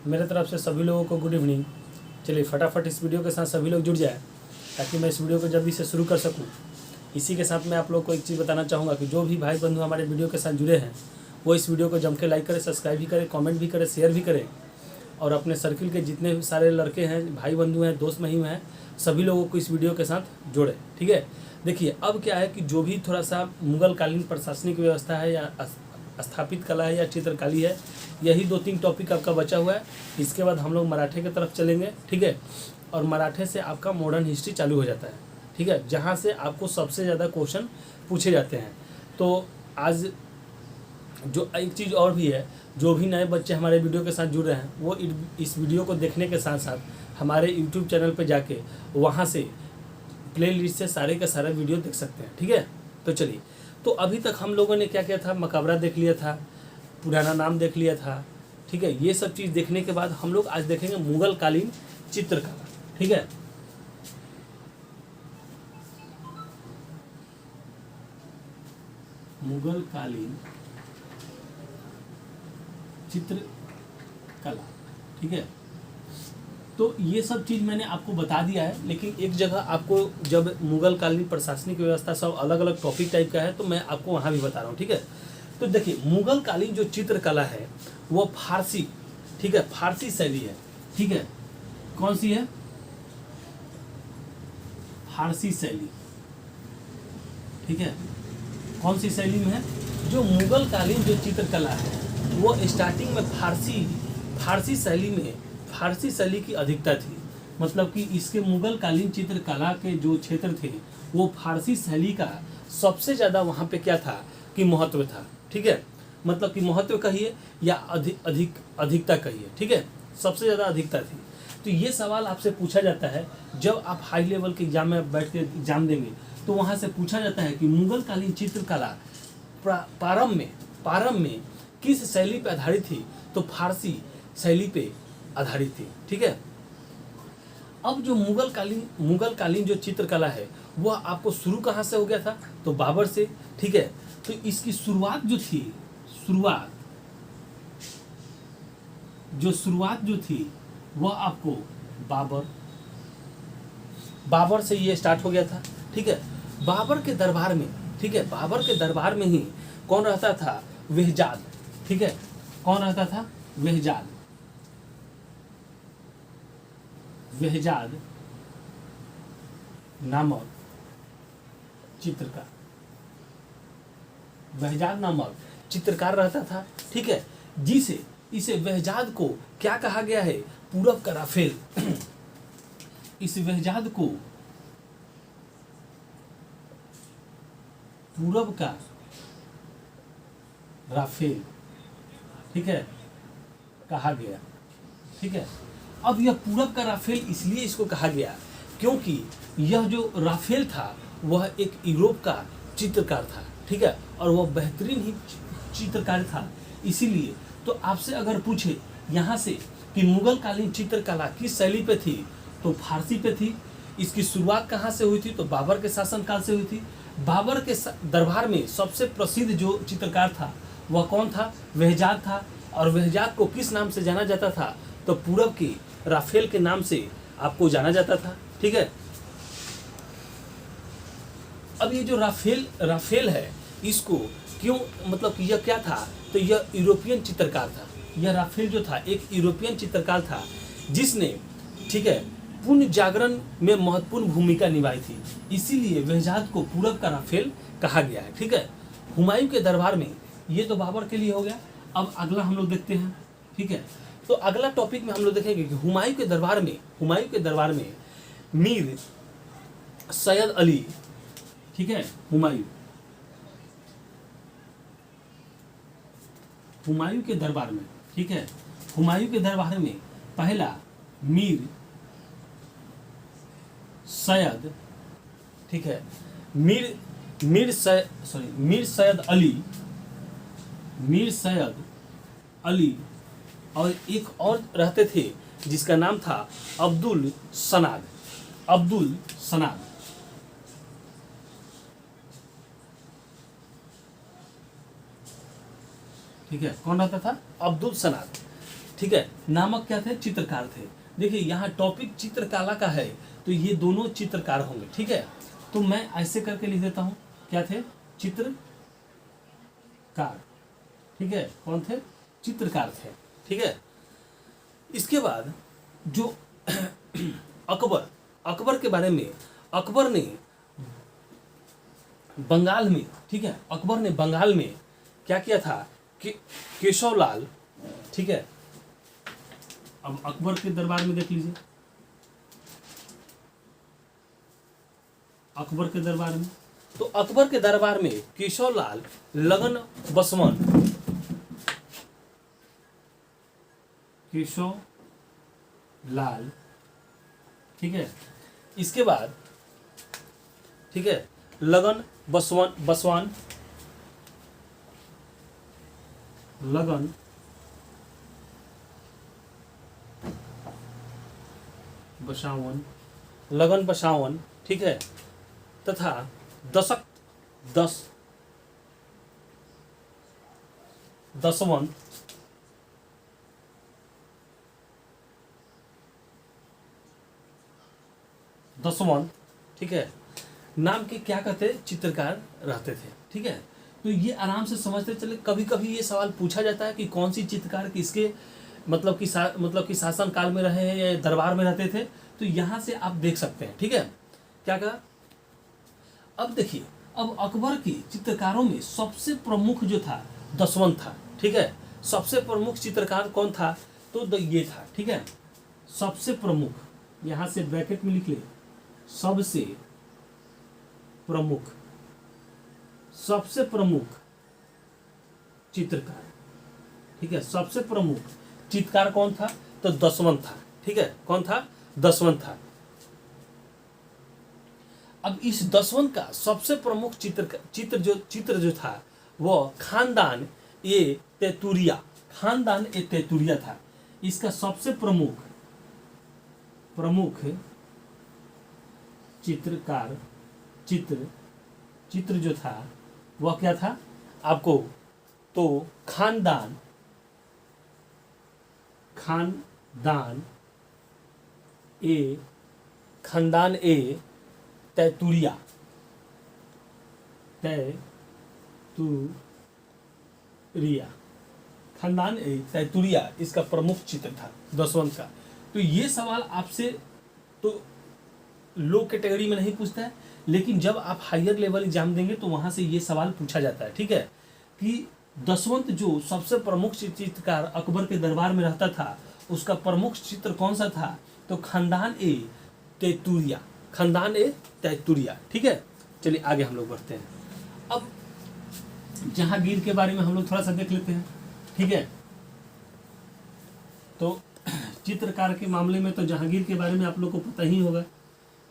मेरे तरफ से सभी लोगों को गुड इवनिंग। चलिए फटाफट इस वीडियो के साथ सभी लोग जुड़ जाए ताकि मैं इस वीडियो को जल्दी से शुरू कर सकूं। इसी के साथ मैं आप लोग को एक चीज़ बताना चाहूँगा कि जो भी भाई बंधु हमारे वीडियो के साथ जुड़े हैं वो इस वीडियो को जम के लाइक करें, सब्सक्राइब भी करें, कमेंट भी करें, शेयर भी करें और अपने सर्किल के जितने भी सारे लड़के हैं, भाई बंधु हैं, दोस्त महिम हैं, सभी लोगों को इस वीडियो के साथ जोड़ें। ठीक है, देखिए अब क्या है कि जो भी थोड़ा सा मुगल कालीन प्रशासनिक व्यवस्था है या स्थापित कला है या चित्रकारी है, यही 2-3 टॉपिक आपका बचा हुआ है। इसके बाद हम लोग मराठे की तरफ चलेंगे। ठीक है, और मराठे से आपका मॉडर्न हिस्ट्री चालू हो जाता है। ठीक है, जहाँ से आपको सबसे ज़्यादा क्वेश्चन पूछे जाते हैं। तो आज जो एक चीज़ और भी है, जो भी नए बच्चे हमारे वीडियो के साथ जुड़ रहे हैं वो इस वीडियो को देखने के साथ साथ हमारे यूट्यूब चैनल पर जाके वहाँ से प्ले लिस्ट से सारे का सारा वीडियो देख सकते हैं। ठीक है, तो चलिए, तो अभी तक हम लोगों ने क्या किया था, मकबरा देख लिया था, पुराना नाम देख लिया था। ठीक है, ये सब चीज़ देखने के बाद हम लोग आज देखेंगे मुगल कालीन चित्रकला। ठीक है, मुगल कालीन चित्रकला। ठीक है, तो ये सब चीज़ मैंने आपको बता दिया है, लेकिन एक जगह आपको जब मुगल कालीन प्रशासनिक व्यवस्था सब अलग अलग टॉपिक टाइप का है तो मैं आपको वहाँ भी बता रहा हूँ। ठीक है, तो देखिए मुगल कालीन जो चित्रकला है वो फारसी, ठीक है, फारसी शैली है। ठीक है, कौन सी है? फारसी शैली। ठीक है, कौन सी शैली में है? जो मुगल कालीन जो चित्रकला है वो स्टार्टिंग में फारसी शैली में, फारसी शैली की अधिकता थी। मतलब कि इसके मुगल कालीन चित्रकला के जो क्षेत्र थे वो फारसी शैली का सबसे ज़्यादा वहाँ पे क्या था कि महत्व था। ठीक है, मतलब कि महत्व कहिए या अधिकता कहिए। ठीक है, सबसे ज़्यादा अधिकता थी। तो ये सवाल आपसे पूछा जाता है जब आप हाई लेवल के एग्जाम में बैठ के एग्जाम देंगे तो वहाँ से पूछा जाता है कि मुगल कालीन चित्रकला प्रारंभ में किस शैली पे आधारित थी? तो फारसी शैली पे आधारित थी। ठीक है, अब जो मुगल कालीन जो चित्रकला है वह आपको शुरू कहाँ से हो गया था? तो बाबर से। ठीक है, तो इसकी शुरुआत जो थी वह आपको बाबर से ये स्टार्ट हो गया था। ठीक है, बाबर के दरबार में, ठीक है, बाबर के दरबार में ही कौन रहता था? वेहजाद। ठीक है, कौन रहता था? वेहजाद नामक चित्रकार रहता था। ठीक है, इसे वेहजाद को क्या कहा गया है? पूरब का राफेल। इस वेहजाद को पूरब का राफेल, ठीक है, कहा गया। ठीक है, अब यह पूरब का राफेल इसलिए इसको कहा गया क्योंकि यह जो राफेल था वह एक यूरोप का चित्रकार था। ठीक है, और वह बेहतरीन ही चित्रकार था। इसीलिए तो आपसे अगर पूछे यहाँ से कि मुगल कालीन चित्रकला किस शैली पे थी तो फारसी पे थी। इसकी शुरुआत कहाँ से हुई थी? तो बाबर के शासनकाल से हुई थी। बाबर के दरबार में सबसे प्रसिद्ध जो चित्रकार था वह कौन था? वेहजाद था। और वेहजाद को किस नाम से जाना जाता था? तो पूरब के राफेल के नाम से आपको जाना जाता था। ठीक है, अब ये जो राफेल है इसको क्यों, मतलब कि यह क्या था? तो यह यूरोपियन चित्रकार था। यह राफेल जो था एक यूरोपियन चित्रकार था जिसने, ठीक है, पुण्य जागरण में महत्वपूर्ण भूमिका निभाई थी। इसीलिए वेहजाद को पूरब का राफेल कहा गया है। ठीक है, हुमायूं के दरबार में, ये तो बाबर के लिए हो गया। अब अगला हम लोग देखते हैं। ठीक है, तो अगला टॉपिक में हम लोग देखेंगे कि हुमायूं के दरबार में मीर सैयद अली, ठीक है, हुमायूं के दरबार में, ठीक है, हुमायूं के दरबार में पहला मीर सैयद, ठीक है, मीर सैयद अली और एक और रहते थे जिसका नाम था अब्दुल सनाद। ठीक है, कौन रहता था? अब्दुल सनाद। ठीक है, नामक क्या थे, चित्रकार थे। देखिए यहाँ टॉपिक चित्रकला का है, तो ये दोनों चित्रकार होंगे। ठीक है, तो मैं ऐसे करके लिख देता हूँ, क्या थे, चित्रकार। ठीक है, कौन थे, चित्रकार थे। ठीक है, इसके बाद जो अकबर के बारे में, अकबर ने बंगाल में, ठीक है, अकबर ने बंगाल में क्या किया था कि केशवलाल, ठीक है, अब अकबर के दरबार में देख लीजिए, अकबर के दरबार में, तो अकबर के दरबार में केशवलाल लगन बसवन, केशवलाल, ठीक है, इसके बाद, ठीक है, लगन बसवान, लगन बसावन, ठीक है, तथा दसवंत, ठीक है, नाम के क्या कहते चित्रकार रहते थे। ठीक है, तो ये आराम से समझते चले। कभी कभी ये सवाल पूछा जाता है कि कौन सी चित्रकार किसके मतलब कि शासन काल में रहे हैं या दरबार में रहते थे, तो यहाँ से आप देख सकते हैं। ठीक है, क्या कहा, अब देखिए, अब अकबर की चित्रकारों में सबसे प्रमुख जो था दसवंत था। ठीक है, सबसे प्रमुख चित्रकार कौन था, तो ये था। ठीक है, सबसे प्रमुख, यहाँ से ब्रैकेट में लिख ले, सबसे प्रमुख चित्रकार। ठीक है, सबसे प्रमुख चित्रकार कौन था, तो दसवंत था। ठीक है, कौन था, दसवंत था। अब इस दसवंत का सबसे प्रमुख चित्र जो था वह खानदान ए तैतूरिया था। इसका सबसे प्रमुख चित्रकार चित्र जो था वह क्या था आपको, तो खानदान ए तैतूरिया, खानदान ए तैतूरिया इसका प्रमुख चित्र था दसवंत का। तो ये सवाल आपसे तो लो कैटेगरी में नहीं पूछता है, लेकिन जब आप हायर लेवल एग्जाम देंगे तो वहां से ये सवाल पूछा जाता है। ठीक है, कि दसवंत जो सबसे प्रमुख चित्रकार अकबर के दरबार में रहता था, उसका प्रमुख चित्र कौन सा था, तो खानदान ए तैतूरिया। ठीक है, चलिए आगे हम लोग बढ़ते हैं। अब जहांगीर के बारे में हम लोग थोड़ा सा देख लेते हैं। ठीक है, तो चित्रकार के मामले में तो जहांगीर के बारे में आप लोग को पता ही होगा।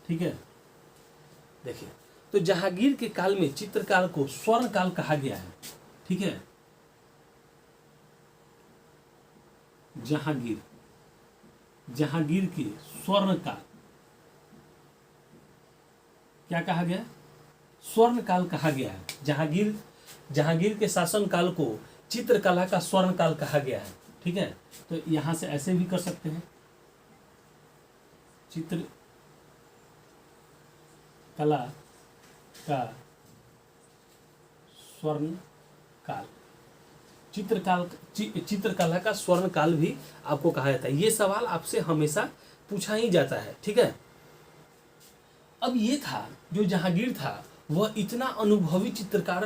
ठीक है, देखिए, तो जहांगीर के काल में चित्रकार को स्वर्ण काल कहा गया है। ठीक है, जहांगीर के स्वर्ण काल क्या कहा गया, स्वर्ण काल कहा गया है। जहांगीर के शासन काल को चित्रकला का स्वर्ण काल कहा गया है। ठीक है, तो यहां से ऐसे भी कर सकते हैं, चित्रकला का स्वर्ण काल, चित्रकला का स्वर्ण काल भी आपको कहा जाता है। ये सवाल आपसे हमेशा पूछा ही जाता है। ठीक है, अब ये था जो जहांगीर था वह इतना अनुभवी चित्रकार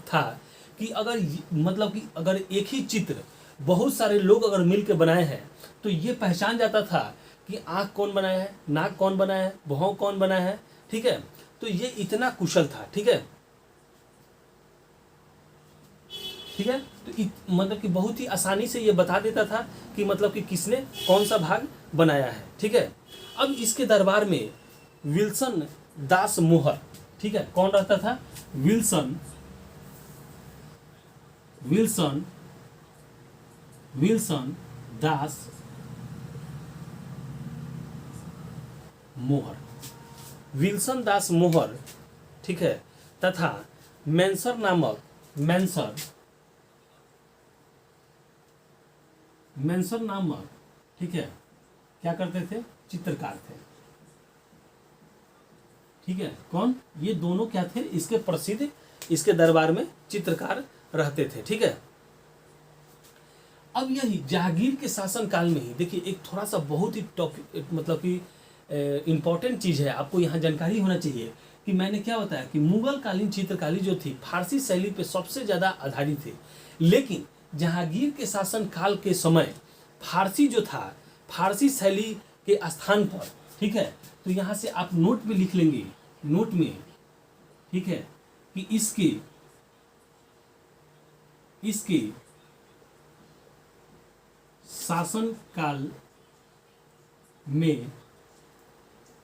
था कि अगर एक ही चित्र बहुत सारे लोग अगर मिल के बनाए हैं तो ये पहचान जाता था कि आँख कौन बनाया है, नाक कौन बनाया है, भौं कौन बनाया है। ठीक है, तो ये इतना कुशल था। ठीक है, तो कि बहुत ही आसानी से ये बता देता था कि कि किसने कौन सा भाग बनाया है। ठीक है, अब इसके दरबार में विल्सन दास मोहर, ठीक है, कौन रहता था, विल्सन दास मोहर, ठीक है, तथा मैंसर मेंशन नामक, ठीक है, क्या करते थे, चित्रकार थे, ठीक है। कौन, ये दोनों क्या थे, इसके प्रसिद्ध, इसके दरबार में चित्रकार रहते थे, ठीक है। अब यही जहांगीर के शासन काल में ही देखिए एक थोड़ा सा बहुत ही टॉपिक, मतलब कि इम्पॉर्टेंट चीज़ है, आपको यहाँ जानकारी होना चाहिए कि मैंने क्या बताया कि मुगल कालीन चित्रकारी जो थी फारसी शैली पे सबसे ज़्यादा आधारित थी, लेकिन जहांगीर के शासन काल के समय फारसी जो था, फारसी शैली के स्थान पर, ठीक है, तो यहाँ से आप नोट में लिख लेंगे, नोट में, ठीक है, कि इसके शासन काल में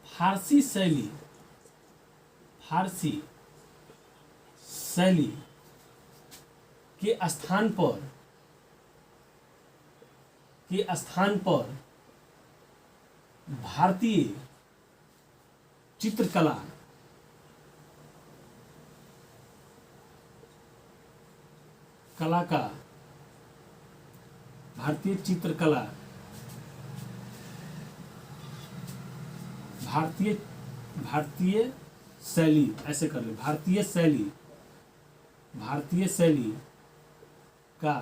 फारसी शैली के स्थान पर भारतीय चित्रकला भारतीय शैली, ऐसे कर ले, भारतीय शैली का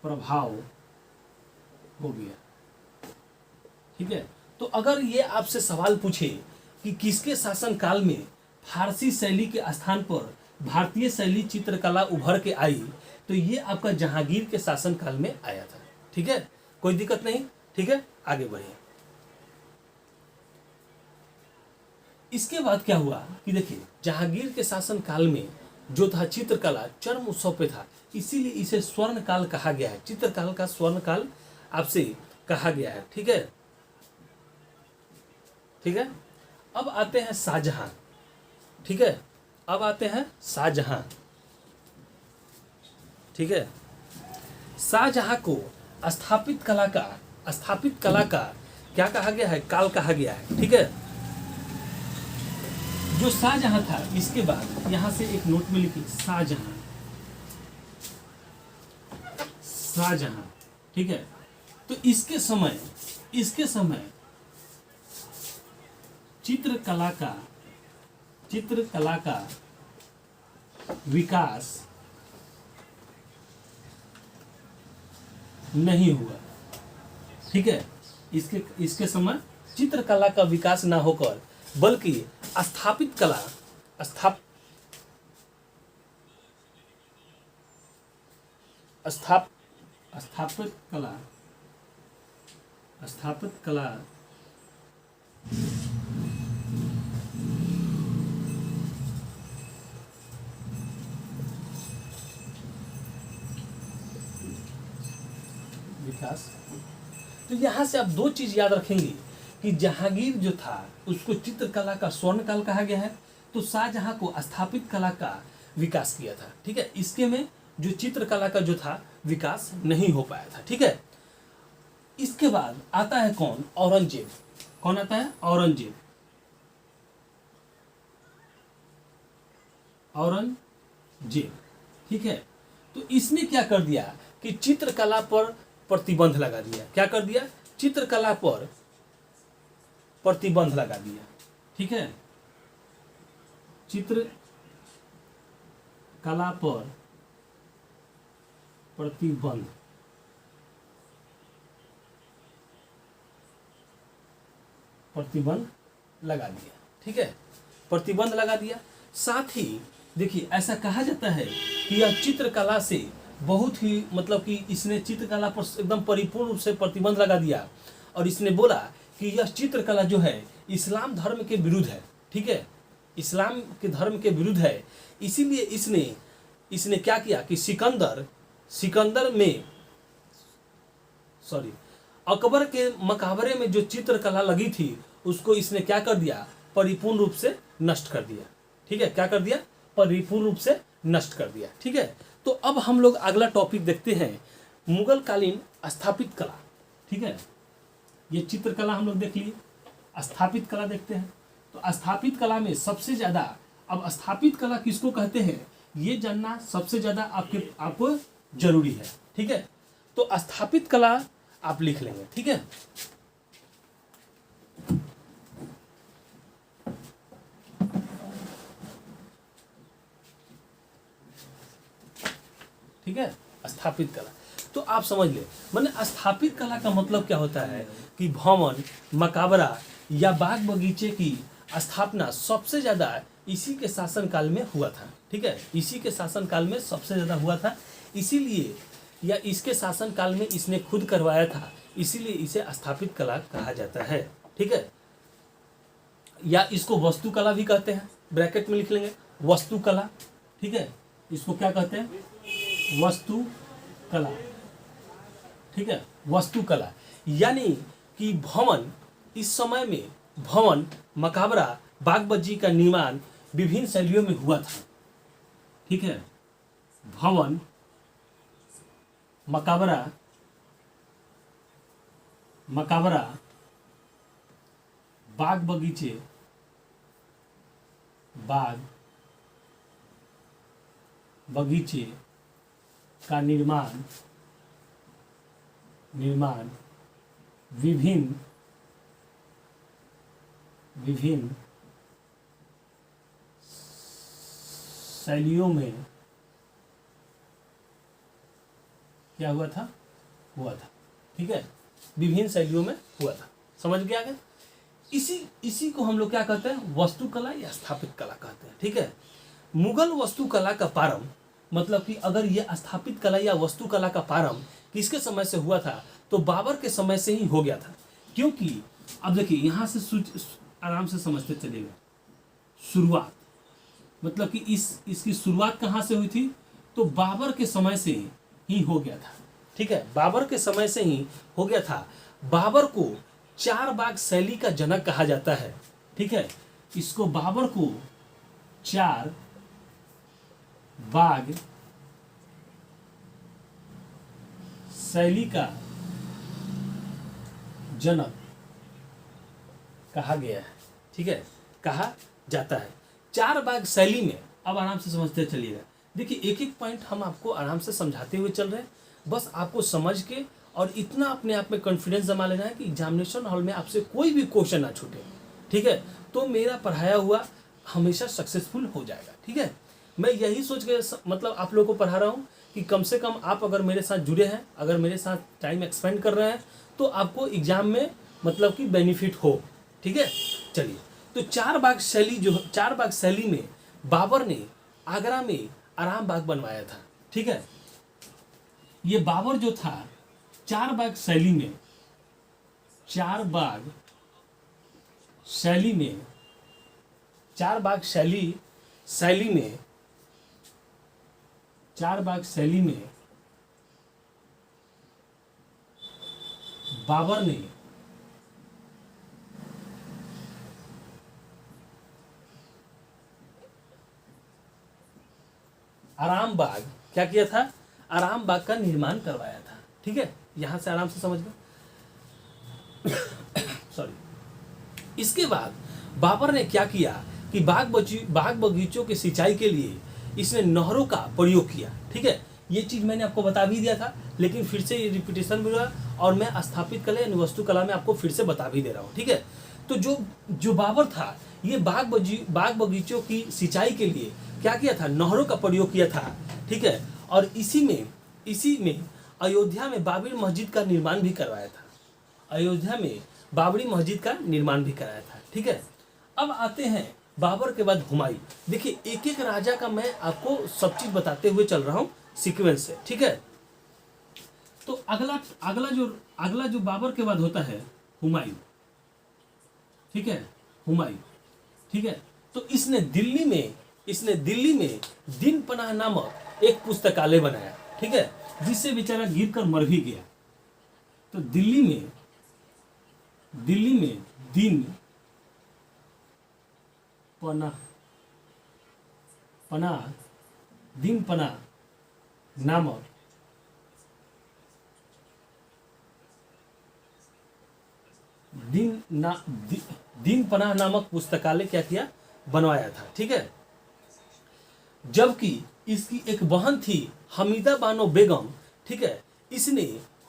प्रभाव हो गया, ठीक है। तो अगर ये आपसे सवाल पूछे कि किसके शासन काल में फारसी शैली के स्थान पर भारतीय शैली चित्रकला उभर के आई, तो ये आपका जहांगीर के शासन काल में आया था, ठीक है, कोई दिक्कत नहीं, ठीक है। आगे बढ़िए। इसके बाद क्या हुआ कि देखिए जहांगीर के शासन काल में जो था चित्रकला चरम उत्सव पे था, इसीलिए इसे स्वर्ण काल कहा गया है, चित्रकाल का स्वर्ण काल आपसे कहा गया है, ठीक है, ठीक है। अब आते हैं शाहजहां, ठीक है, अब आते हैं शाहजहां, ठीक है। शाहजहां को स्थापित कला का क्या कहा गया है, काल कहा गया है, ठीक है। जो शाहजहां था, इसके बाद यहां से एक नोट में लिखिए शाहजहां, ठीक है। तो इसके समय चित्रकला का विकास नहीं हुआ, ठीक है। इसके समय चित्रकला का विकास ना होकर बल्कि स्थापित कला विकास। तो यहां से आप दो चीज याद रखेंगे कि जहांगीर जो था उसको चित्रकला का स्वर्ण काल कहा गया है, तो शाहजहां को स्थापित कला का विकास किया था, ठीक है। इसके में जो चित्रकला का जो था विकास नहीं हो पाया था, ठीक है। इसके बाद आता है कौन, औरंगजेब। कौन आता है, औरंगजेब, ठीक है। तो इसने क्या कर दिया कि चित्रकला पर प्रतिबंध लगा दिया। क्या कर दिया, चित्रकला पर प्रतिबंध लगा दिया, ठीक है। चित्रकला पर प्रतिबंध लगा दिया, ठीक है, प्रतिबंध लगा दिया। साथ ही देखिए ऐसा कहा जाता है कि यह चित्रकला से बहुत ही, मतलब कि इसने चित्रकला पर एकदम परिपूर्ण रूप से प्रतिबंध लगा दिया, और इसने बोला कि यह चित्रकला जो है इस्लाम धर्म के विरुद्ध है, ठीक है, इस्लाम के धर्म के विरुद्ध है। इसीलिए इसने क्या किया कि अकबर के मकबरे में जो चित्रकला लगी थी उसको इसने क्या कर दिया, परिपूर्ण रूप से नष्ट कर दिया, ठीक है। क्या कर दिया, परिपूर्ण रूप से नष्ट कर दिया, ठीक है। तो अब हम लोग अगला टॉपिक देखते हैं, मुगल कालीन स्थापित कला, ठीक है। ये चित्रकला हम लोग देख लिए, स्थापित कला देखते हैं। तो स्थापित कला में सबसे ज्यादा, अब स्थापित कला किसको कहते हैं ये जानना सबसे ज्यादा आपको जरूरी है, ठीक है। तो स्थापित कला आप लिख लेंगे, ठीक है। ठीक है, स्थापित कला तो आप समझ ले, मैंने स्थापित कला का मतलब क्या होता है कि भवन, मकाबरा या बाग बगीचे की स्थापना सबसे ज्यादा इसी के शासनकाल में हुआ था। ठीक है, इसी के शासनकाल में सबसे ज्यादा हुआ था, इसीलिए या इसके शासनकाल में इसने खुद करवाया था, इसीलिए इसे स्थापित कला कहा जाता है। ठीक है, या इसको वस्तुकला भी कहते हैं, ब्रैकेट में लिख लेंगे वस्तुकला। ठीक है, इसको क्या कहते हैं, वस्तुकला। ठीक है, वस्तुकला यानी कि भवन, इस समय में भवन, मकाबरा, बाग बगीचे का निर्माण विभिन्न शैलियों में हुआ था। ठीक है, भवन, मकाबरा, बाग बगीचे, बाग बगीचे का निर्माण विभिन्न शैलियों में क्या हुआ था। ठीक है, विभिन्न शैलियों में हुआ था। समझ गया क्या? इसी को हम लोग क्या कहते हैं, वस्तुकला या स्थापित कला कहते हैं। ठीक है, मुगल वस्तुकला का प्रारंभ, मतलब कि अगर ये स्थापित कला या वस्तुकला का प्रारंभ किसके समय से हुआ था, तो बाबर के समय से ही हो गया था। क्योंकि अब देखिए यहाँ से आराम से समझते चलेगा, शुरुआत मतलब कि इसकी शुरुआत कहाँ से हुई थी, तो बाबर के समय से ही हो गया था। ठीक है, बाबर के समय से ही हो गया था। बाबर को चार बाग शैली का जनक कहा जाता है। ठीक है, इसको बाबर को चार बाग शैली का जनक कहा गया है। ठीक है, कहा जाता है। चार बाग शैली में, अब आराम से समझते चलिएगा, देखिए एक एक पॉइंट हम आपको आराम से समझाते हुए चल रहे हैं, बस आपको समझ के और इतना अपने आप में कॉन्फिडेंस जमा लेना है कि एग्जामिनेशन हॉल में आपसे कोई भी क्वेश्चन ना छूटे। ठीक है, तो मेरा पढ़ाया हुआ हमेशा सक्सेसफुल हो जाएगा। ठीक है, मैं यही सोच के मतलब आप लोगों को पढ़ा रहा हूँ कि कम से कम आप अगर मेरे साथ जुड़े हैं, अगर मेरे साथ टाइम एक्सपेंड कर रहे हैं, तो आपको एग्जाम में मतलब कि बेनिफिट हो। ठीक है, चलिए, तो चार बाग शैली में बाबर ने आगरा में आराम बाग बनवाया था। ठीक है, ये बाबर जो था चार बाग शैली में बाबर ने आराम बाग क्या किया था, आराम बाग का निर्माण करवाया था। ठीक है, यहां से आराम से समझ लो। सॉरी। इसके बाद बाबर ने क्या किया कि बाग बगीचों की सिंचाई के लिए इसने नहरों का प्रयोग किया। ठीक है, ये चीज मैंने आपको बता भी दिया था, लेकिन फिर से ये रिपीटेशन भी हुआ और मैं स्थापित कला यानी वस्तुकला में आपको फिर से बता भी दे रहा हूँ। ठीक है, तो जो बाबर था, ये बाग बगीचों की सिंचाई के लिए क्या किया था, नहरों का प्रयोग किया था। ठीक है, और इसी में अयोध्या में बाबरी मस्जिद का निर्माण भी करवाया था। ठीक है, अब आते हैं बाबर के बाद हुमायूं। देखिए एक एक राजा का मैं आपको सब चीज बताते हुए चल रहा हूं सीक्वेंस से। ठीक है, तो अगला जो बाबर के बाद होता है हुमायूं। ठीक है, हुमायूं। ठीक है, तो इसने दिल्ली में दिन पनाह नामक एक पुस्तकालय बनाया। ठीक है, जिससे बेचारा गिर कर मर भी गया। तो दिल्ली में दिन पनाह नामक दिन पनाह नामक पुस्तकालय क्या किया, बनवाया था। ठीक है, जबकि इसकी एक बहन थी हमीदा बानो बेगम। ठीक है, इसने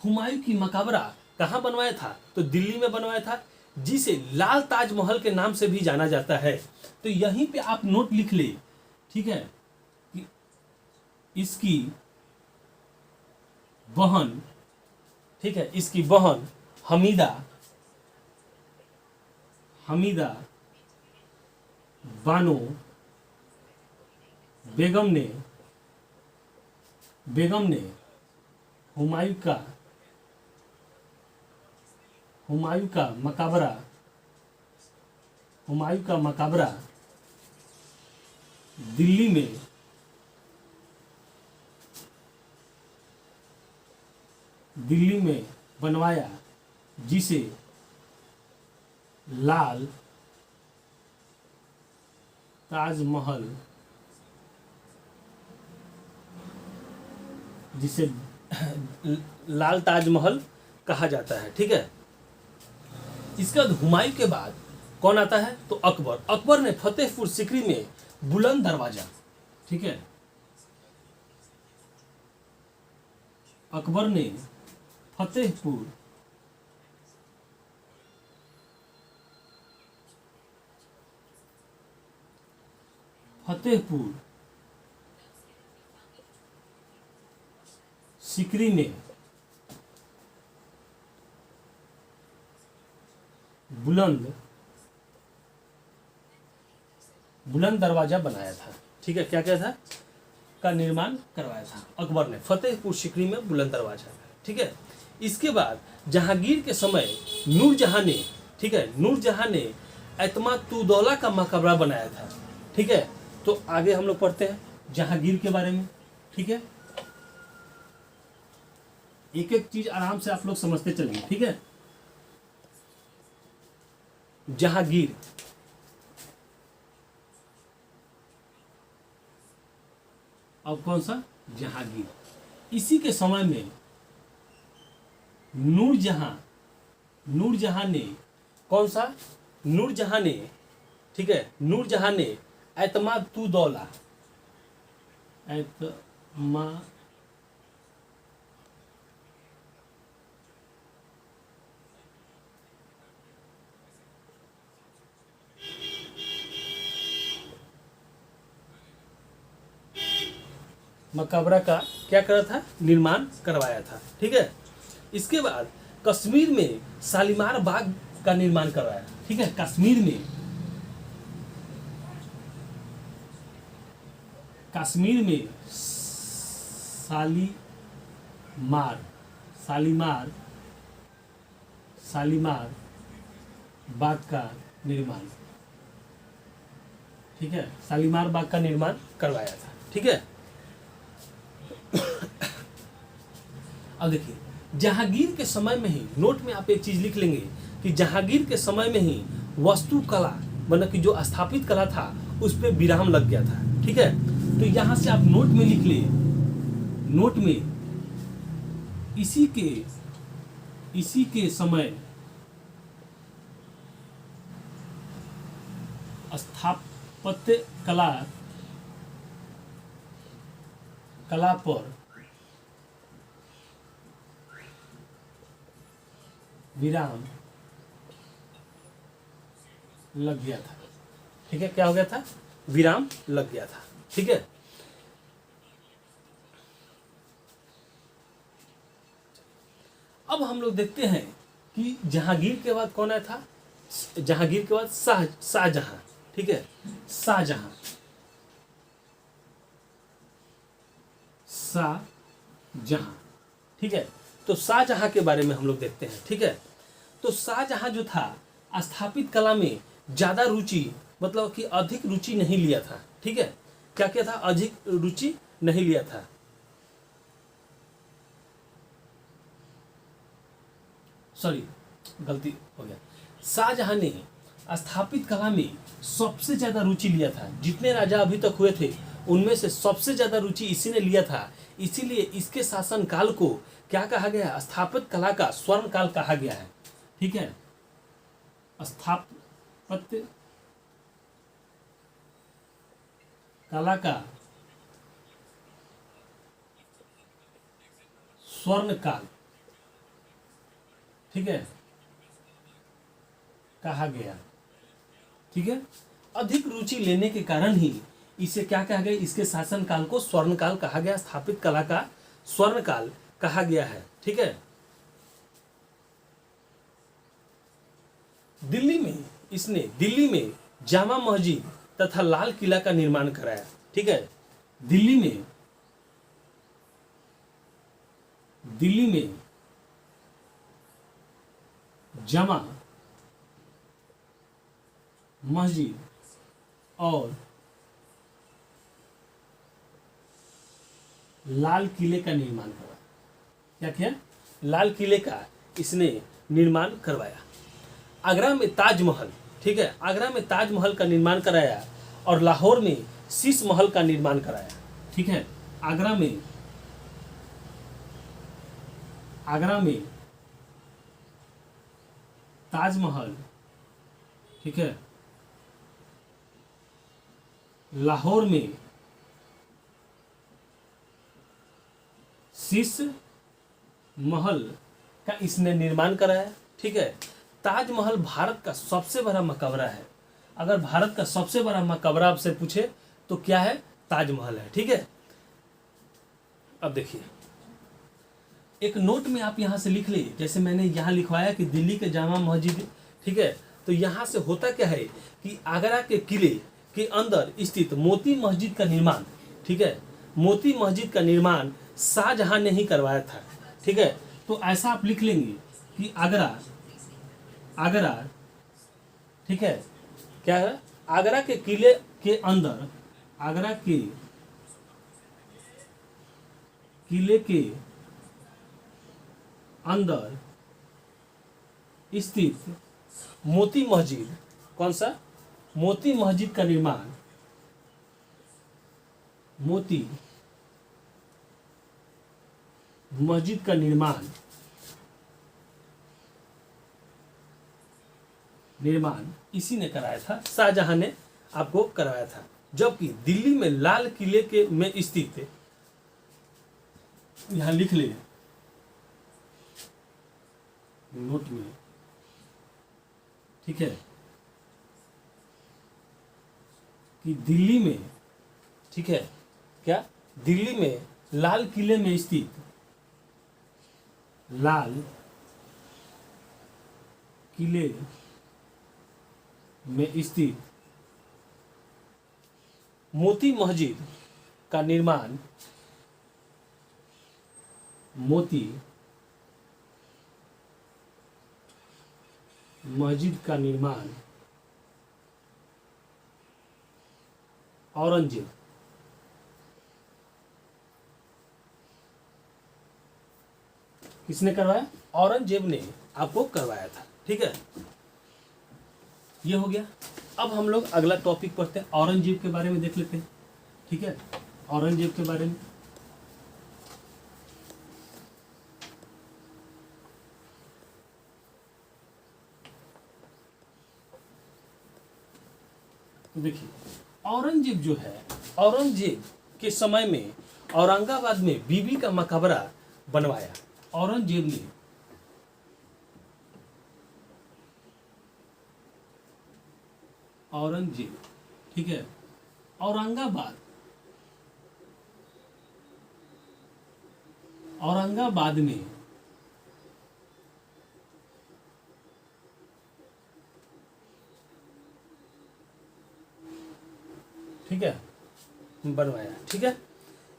हुमायूं की मकबरा कहाँ बनवाया था? तो दिल्ली में बनवाया था, जिसे लाल ताजमहल के नाम से भी जाना जाता है। तो यहीं पे आप नोट लिख ले, ठीक है, कि इसकी बहन, ठीक है, इसकी बहन हमीदा बानो बेगम ने हुमायूं का मकबरा दिल्ली में बनवाया, जिसे लाल ताजमहल कहा जाता है। ठीक है, इसके बाद हुमायूं के बाद कौन आता है? तो अकबर ने फतेहपुर सीकरी में बुलंद दरवाजा, ठीक है, अकबर ने फतेहपुर सीकरी में बुलंद दरवाजा बनाया था। ठीक है, क्या क्या था? का निर्माण करवाया था अकबर ने फतेहपुर सीकरी में बुलंद दरवाजा। ठीक है, इसके बाद जहांगीर के समय नूरजहां ने, ठीक है, नूरजहां ने एतमादुद्दौला का मकबरा बनाया था। ठीक है, तो आगे हम लोग पढ़ते हैं जहांगीर के बारे में। ठीक है, एक एक चीज आराम से आप लोग समझते चलेंगे। ठीक है, जहांगीर, अब कौन सा? जहांगीर। इसी के समय में नूरजहां ने कौन सा? नूरजहां ने, ठीक है, नूरजहां ने एतमादुद्दौला मकबरा का क्या करा था? निर्माण करवाया था। ठीक है, इसके बाद कश्मीर में शालीमार बाग का निर्माण करवाया। ठीक है, कश्मीर में शालीमार बाग का निर्माण, ठीक है, शालीमार बाग का निर्माण करवाया था। ठीक है, अब देखिए जहांगीर के समय में ही, नोट में आप एक चीज लिख लेंगे कि जहांगीर के समय में ही वास्तुकला, मतलब कि जो स्थापित कला था उस पर विराम लग गया था। ठीक है, तो यहां से आप नोट में लिख ले, नोट में इसी के समय स्थापत्य कला पर विराम लग गया था। ठीक है, क्या हो गया था? विराम लग गया था। ठीक है, अब हम लोग देखते हैं कि जहांगीर के बाद कौन आया था? जहांगीर के बाद शाहजहां। ठीक है, शाहजहां, ठीक है, तो शाहजहां के बारे में हम लोग देखते हैं। ठीक है, तो शाहजहां जो था स्थापित कला में ज्यादा रुचि, मतलब कि अधिक रुचि नहीं लिया था। ठीक है, क्या क्या था? अधिक रुचि नहीं लिया था। सॉरी, गलती हो गया। शाहजहां ने स्थापित कला में सबसे ज्यादा रुचि लिया था। जितने राजा अभी तक हुए थे उनमें से सबसे ज्यादा रुचि इसी ने लिया था। इसीलिए इसके शासन काल को क्या कहा गया? स्थापित कला का स्वर्ण काल कहा गया है। ठीक है, स्थापत्य कला का स्वर्ण काल, ठीक है, कहा गया। ठीक है, अधिक रुचि लेने के कारण ही इसे क्या कहा गया, इसके शासन काल को स्वर्ण काल कहा गया, स्थापित कला का स्वर्ण काल कहा गया है। ठीक है, दिल्ली में जामा मस्जिद तथा लाल किला का निर्माण कराया। ठीक है, दिल्ली में जामा मस्जिद और लाल किले का निर्माण करवाया। क्या किया, लाल किले का इसने निर्माण करवाया। आगरा में ताजमहल, ठीक है, आगरा में ताजमहल का निर्माण कराया और लाहौर में शीश महल का निर्माण कराया। ठीक है, आगरा में ताजमहल, ठीक है, लाहौर में शीश महल का इसने निर्माण कराया। ठीक है, ताजमहल भारत का सबसे बड़ा मकबरा है। अगर भारत का सबसे बड़ा मकबरा आपसे पूछे तो क्या है, ताजमहल है। ठीक है, अब देखिए एक नोट में आप यहां से लिख ली, जैसे मैंने यहां लिखवाया कि दिल्ली के जामा मस्जिद। ठीक है, तो यहां से होता क्या है कि आगरा के किले के अंदर स्थित मोती मस्जिद का निर्माण, ठीक है, मोती मस्जिद का निर्माण शाहजहां ने ही करवाया था। ठीक है, तो ऐसा आप लिख लेंगे कि आगरा, ठीक है, क्या है, आगरा के किले के अंदर, आगरा के किले के अंदर स्थित मोती मस्जिद, कौन सा, मोती मस्जिद का निर्माण, मोती मस्जिद का निर्माण इसी ने कराया था, शाहजहां ने आपको करवाया था। जबकि दिल्ली में लाल किले के में स्थित, यहां लिख ले नोट में, ठीक है, कि दिल्ली में, ठीक है, क्या, दिल्ली में लाल किले में स्थित, लाल किले में स्थित मोती मस्जिद का निर्माण, मोती मस्जिद का निर्माण औरंगजेब, किसने करवाया, औरंगजेब ने आपको करवाया था। ठीक है, ये हो गया। अब हम लोग अगला टॉपिक पढ़ते हैं, औरंगजेब के बारे में देख लेते हैं। ठीक है, औरंगजेब के बारे में देखिए, औरंगजेब जो है, औरंगजेब के समय में औरंगाबाद में बीबी का मकबरा बनवाया। औरंगजेब ने औरंगजेब, ठीक है, औरंगाबाद में ठीक है बनवाया। ठीक है,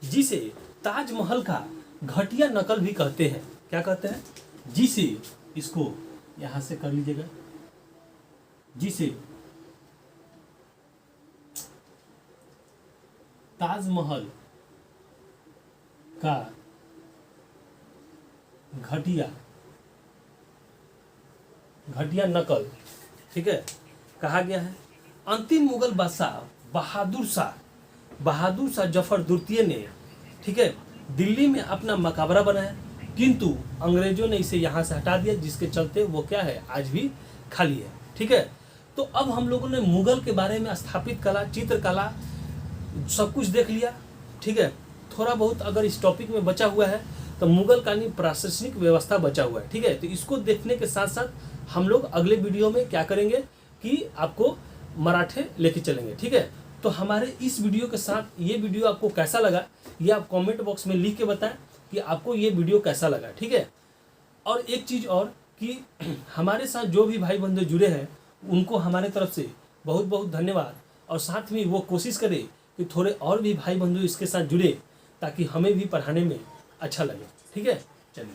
जिसे ताजमहल का घटिया नकल भी कहते हैं। क्या कहते हैं, जिसे, इसको यहां से कर लीजिएगा, जिसे ताजमहल का घटिया नकल, ठीक है, कहा गया है। अंतिम मुगल बादशाह बहादुर शाह जफर द्वितीय ने, ठीक है, दिल्ली में अपना मकबरा बनाया, किंतु अंग्रेजों ने इसे यहाँ से हटा दिया, जिसके चलते वो क्या है, आज भी खाली है। ठीक है, तो अब हम लोगों ने मुगल के बारे में, स्थापित कला, चित्रकला, सब कुछ देख लिया। ठीक है, थोड़ा बहुत अगर इस टॉपिक में बचा हुआ है तो मुगल कालीन प्रशासनिक व्यवस्था बचा हुआ है। ठीक है, तो इसको देखने के साथ साथ हम लोग अगले वीडियो में क्या करेंगे कि आपको मराठे लेके चलेंगे। ठीक है, तो हमारे इस वीडियो के साथ ये वीडियो आपको कैसा लगा ये आप कमेंट बॉक्स में लिख के बताएं कि आपको ये वीडियो कैसा लगा। ठीक है, और एक चीज़ और कि हमारे साथ जो भी भाई बंधु जुड़े हैं उनको हमारे तरफ से बहुत बहुत धन्यवाद, और साथ में वो कोशिश करें कि थोड़े और भी भाई बंधु इसके साथ जुड़े ताकि हमें भी पढ़ाने में अच्छा लगे। ठीक है, चलिए।